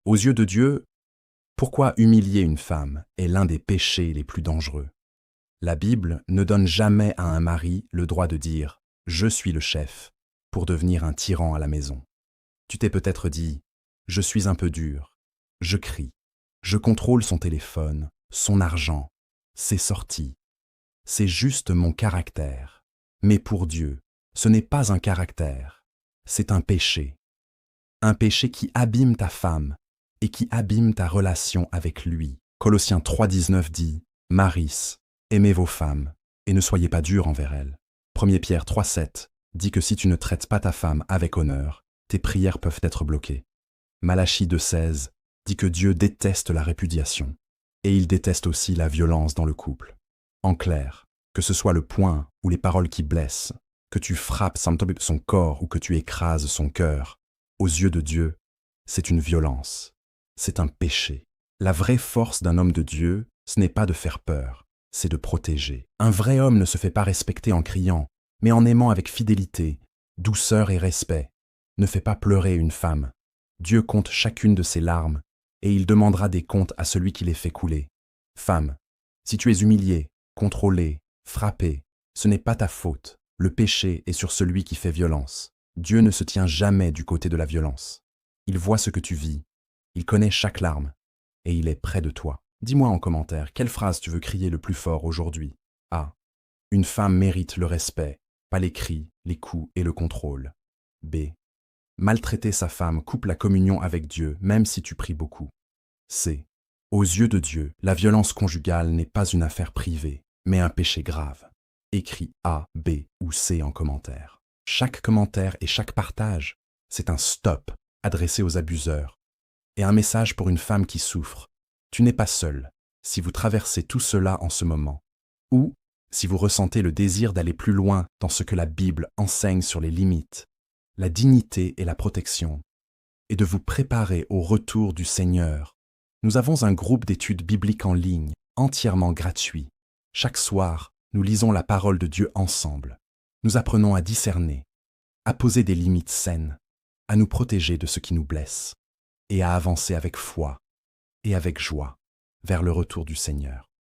Aux yeux de Dieu, pourquoi humilier une femme est l'un des péchés les plus dangereux. La Bible ne donne jamais à un mari le droit de dire « je suis le chef » pour devenir un tyran à la maison. Tu t'es peut-être dit « je suis un peu dur, je crie, je contrôle son téléphone, son argent, ses sorties. C'est juste mon caractère. » Mais pour Dieu, ce n'est pas un caractère, c'est un péché. Un péché qui abîme ta femme et qui abîme ta relation avec lui. Colossiens 3,19 dit « Maris, aimez vos femmes et ne soyez pas durs envers elles. » 1 Pierre 3,7 dit que si tu ne traites pas ta femme avec honneur, tes prières peuvent être bloquées. Malachie 2,16 dit que Dieu déteste la répudiation et il déteste aussi la violence dans le couple. En clair, que ce soit le poing ou les paroles qui blessent, que tu frappes son corps ou que tu écrases son cœur, aux yeux de Dieu, c'est une violence, c'est un péché. La vraie force d'un homme de Dieu, ce n'est pas de faire peur, c'est de protéger. Un vrai homme ne se fait pas respecter en criant, mais en aimant avec fidélité, douceur et respect. Ne fais pas pleurer une femme. Dieu compte chacune de ses larmes, et il demandera des comptes à celui qui les fait couler. Femme, si tu es humiliée, contrôlée, frappée, ce n'est pas ta faute. Le péché est sur celui qui fait violence. Dieu ne se tient jamais du côté de la violence. Il voit ce que tu vis, il connaît chaque larme, et il est près de toi. Dis-moi en commentaire, quelle phrase tu veux crier le plus fort aujourd'hui? A. Une femme mérite le respect, pas les cris, les coups et le contrôle. B. Maltraiter sa femme coupe la communion avec Dieu, même si tu pries beaucoup. C. Aux yeux de Dieu, la violence conjugale n'est pas une affaire privée, mais un péché grave. Écris A, B ou C en commentaire. Chaque commentaire et chaque partage, c'est un stop adressé aux abuseurs et un message pour une femme qui souffre. Tu n'es pas seul si vous traversez tout cela en ce moment, ou si vous ressentez le désir d'aller plus loin dans ce que la Bible enseigne sur les limites, la dignité et la protection, et de vous préparer au retour du Seigneur. Nous avons un groupe d'études bibliques en ligne, entièrement gratuit. Chaque soir, nous lisons la parole de Dieu ensemble. Nous apprenons à discerner, à poser des limites saines, à nous protéger de ce qui nous blesse, et à avancer avec foi et avec joie vers le retour du Seigneur.